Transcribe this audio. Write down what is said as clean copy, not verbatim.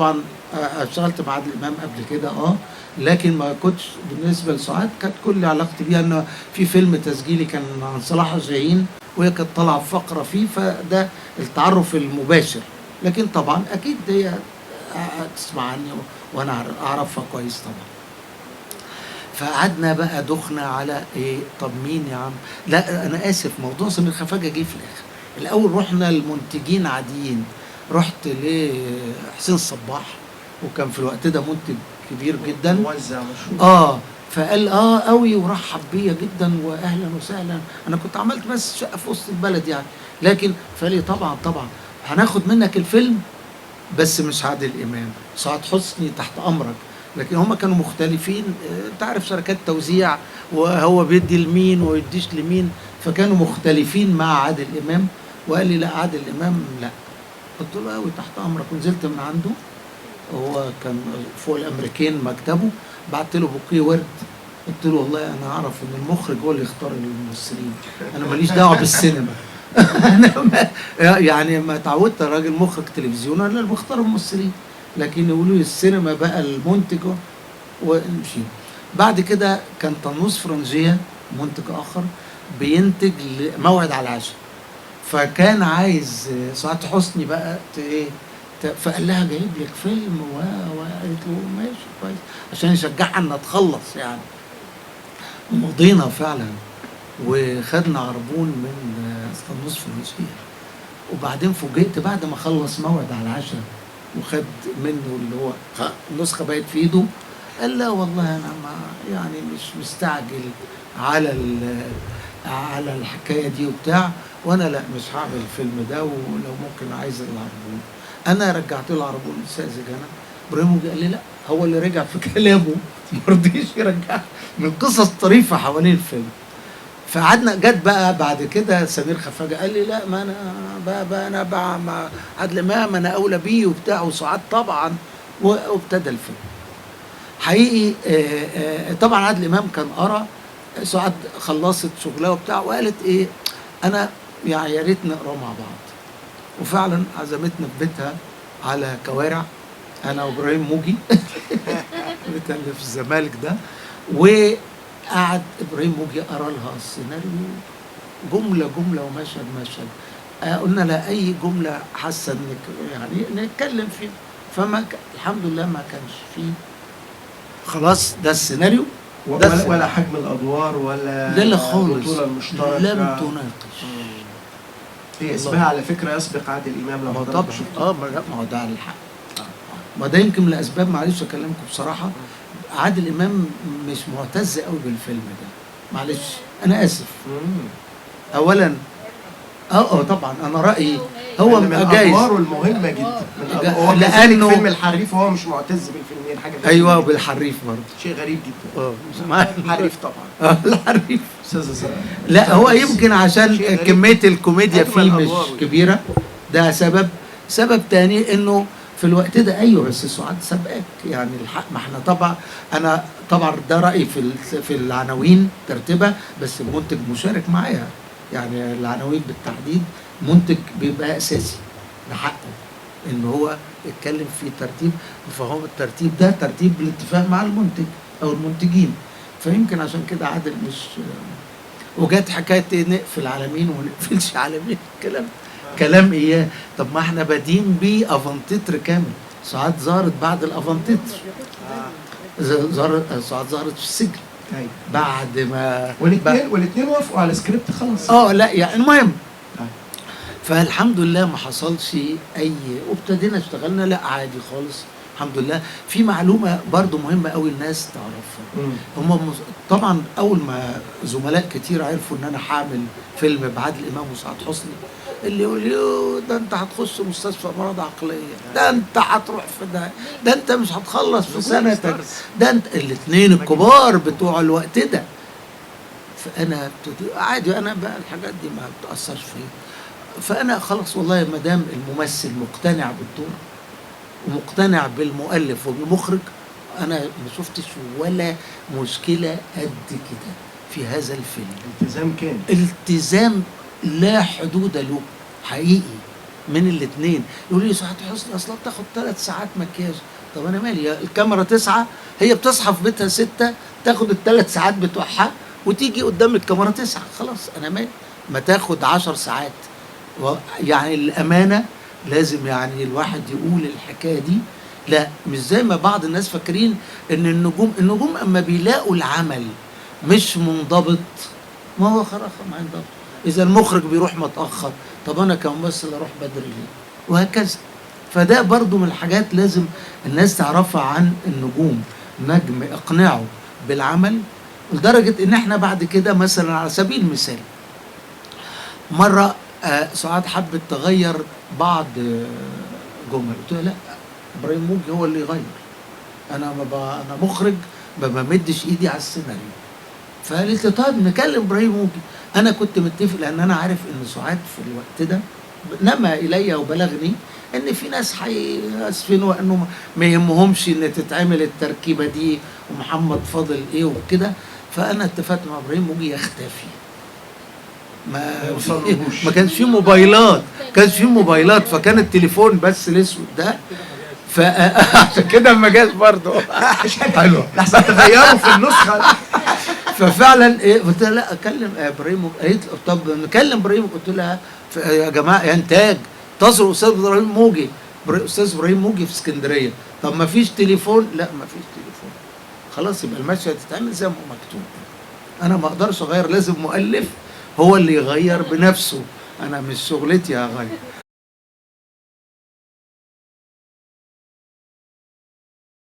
طبعا اشتغلت مع عادل امام قبل كده لكن ما كنتش بالنسبه لسعاد كانت كل علاقتي بيها انه في فيلم تسجيلي كان عن صلاح جاهين وهي كانت طالعه فقره فيه، فده التعرف المباشر. لكن طبعا اكيد هي تسمع عني وانا اعرفها كويس طبعا. فقعدنا بقى دخنا على ايه، طب مين يا عم؟ لا انا اسف، موضوع سمير خفاجه جه في الاخر. الاول رحنا المنتجين عاديين، رحت لحسين الصباح وكان في الوقت ده منتج كبير جدا موزع مشهور فقال قوي ورحب بيا جدا واهلا وسهلا. انا كنت عملت بس شقه في وسط البلد يعني، لكن فقال لي طبعا هناخد منك الفيلم بس مش عادل امام، سعاد حسني تحت امرك. لكن هم كانوا مختلفين، انت عارف شركات توزيع وهو بيدي لمين ويديش لمين، فكانوا مختلفين مع عادل امام. وقال لي لا عادل امام لا. قلت له قوي تحت امرك، ونزلت من عنده. هو كان فوق الامريكان مكتبه، بعت له بوكيه ورد. قلت له والله انا اعرف ان المخرج هو اللي يختار الممثلين، انا ماليش دعوه بالسينما. انا يعني ما اتعودت راجل مخرج تلفزيون انا اللي بختار الممثلين، لكن يقولوا لي السينما بقى المنتج. ونمشي. بعد كده كان طنوس فرنجيه منتج اخر بينتج موعد على العشاء، فكان عايز سعاد حسني بقى فقال لها جايب لك فيلم وقالت له ماشي كويس عشان يشجعها ان تخلص يعني. مضينا فعلا وخدنا عربون من طنوس فرنجيه. وبعدين فوجئت بعد ما خلص موعد على العشاء وخد منه اللي هو النسخه بقت في ايده، قال لا والله انا ما يعني مش مستعجل على الحكايه دي وبتاع، وانا لا مش هعمل الفيلم ده، ولو ممكن عايز العربون. انا رجعت له العربون ساذج. انا ابراهيم قال لي لا، هو اللي رجع في كلامه ما رضيش يرجع من قصص طريفه حوالين الفيلم. فقعدنا جت بقى بعد كده سمير خفاجه قال لي لا، ما انا بقى مع عادل امام انا اولى بيه وبتاع، وسعاد طبعا. وابتدى الفيلم حقيقي. طبعا عادل امام كان قرا سعاد خلصت شغلها وبتاع وقالت ايه، انا يعني يا ريت نقرا مع بعض. وفعلا عزمتنا في بيتها على كوارع انا وابراهيم موجي بيتها اللي في الزمالك ده. وقعد ابراهيم موجي قرا لها السيناريو جمله جمله ومشهد مشهد. قلنا لها اي جمله حاسه انك يعني نتكلم فيه، فما الحمد لله ما كانش فيه. خلاص ده السيناريو ولا حجم الادوار ولا خالص البطوله المشتركه لم تناقش. هي اسمها على فكره يسبق عادل امام لو طبعا ما هو ده على الحق. ما ده يمكن لاسباب، معلش اكلمكم بصراحه، عادل امام مش معتز قوي بالفيلم ده، معلش انا اسف. اولا طبعا انا رايي هو من ادواره المهمه جدا، لانه فيلم الحريف وهو مش معتز بالفيلمين، حاجه ايوه وبالحريف برضه شيء غريب جدا. الحريف طبعا الحريف استاذ لا هو يمكن عشان كميه الكوميديا فيه مش كبيره، ده سبب تاني انه في الوقت ده ايوه بس سعاد سبقك يعني الحق. ما احنا انا طبعا ده رايي في العناوين ترتيبها، بس المنتج مشارك معايا يعني. العناوين بالتحديد منتج بيبقى اساسي لحقه ان هو يتكلم في ترتيب، فهو الترتيب ده ترتيب بالاتفاق مع المنتج او المنتجين. فيمكن عشان كده عادل مش وجات حكايه نقفل عالمين وما نقفلش عالمين، كلام اياه. طب ما احنا بادين بيه افانتتر كامل. سعاد ظهرت بعد الافانتتر، سعاد ظهرت في السجن بعد ما والاثنين وافقوا على السكريبت خلاص. لا يعني المهم فالحمد لله ما حصلش اي، وابتدينا اشتغلنا لا عادي خالص الحمد لله. في معلومه برضو مهمه قوي الناس تعرفها، هم طبعا اول ما زملاء كتير عرفوا ان انا هعمل فيلم بعادل امام وسعاد حسني، اللي يقول لي ده انت هتخش مستشفى امراض عقليه، ده انت هتروح في ده انت مش هتخلص في سنتك، ده انت الاثنين الكبار بتوع الوقت ده. فانا عادي، انا بقى الحاجات دي ما بتاثرش فيا. فانا خلاص والله ما دام الممثل مقتنع بالدور ومقتنع بالمؤلف وبالمخرج، انا ما شفتش ولا مشكله قد كده في هذا الفيلم. التزام كامل، التزام لا حدود له حقيقي. من الاثنين. يقول لي سعاد حسني اصلا بتاخد 3 ساعات مكياج. طب انا مالي، الكاميرا 9، هي بتصحى في بيتها 6، تاخد ال3 ساعات بتوعها وتيجي قدام الكاميرا 9، خلاص انا مالي، ما تاخد 10 ساعات. يعني الامانه لازم يعني الواحد يقول الحكايه دي. لا مش زي ما بعض الناس فاكرين ان النجوم اما بيلاقوا العمل مش منضبط، ما هو خلاص ما ينضبط. اذا المخرج بيروح متاخر، طب انا كممثل اروح بدري ليه؟ وهكذا. فده برضو من الحاجات لازم الناس تعرفها عن النجوم. نجم اقنعه بالعمل لدرجه ان احنا بعد كده مثلا على سبيل المثال مره سعاد حبت تغير بعض جمل، قلت لها لا، ابراهيم موجي هو اللي يغير، انا انا مخرج ما بمدش ايدي على السيناريو. فقالت لي طيب نكلم ابراهيم موجي. انا كنت متفق لان انا عارف ان سعاد في الوقت ده نما الي وبلغني ان في ناس اسفين وانه ما يهمهمش ان تتعمل التركيبه دي ومحمد فاضل ايه وكده. فانا اتفقت مع ابراهيم موجي يختفي، ما كانش فيه موبايلات، فكان التليفون بس الاسود ده. فعشان كده ما جاش برضه حلو لحظه تغيروا في النسخه. ففعلا ايه قلت لها لا اكلم ابراهيم. قالت طب نكلم ابراهيم. قلت لها يا جماعه يا انتاج اتصلوا استاذ ابراهيم موجي، استاذ ابراهيم موجي في اسكندريه. طب ما فيش تليفون؟ لا ما فيش تليفون. خلاص يبقى المشهد تتعمل زي ما هو مكتوب، انا ما اقدرش اغير، لازم مؤلف هو اللي يغير بنفسه، انا مش شغلتي اغير.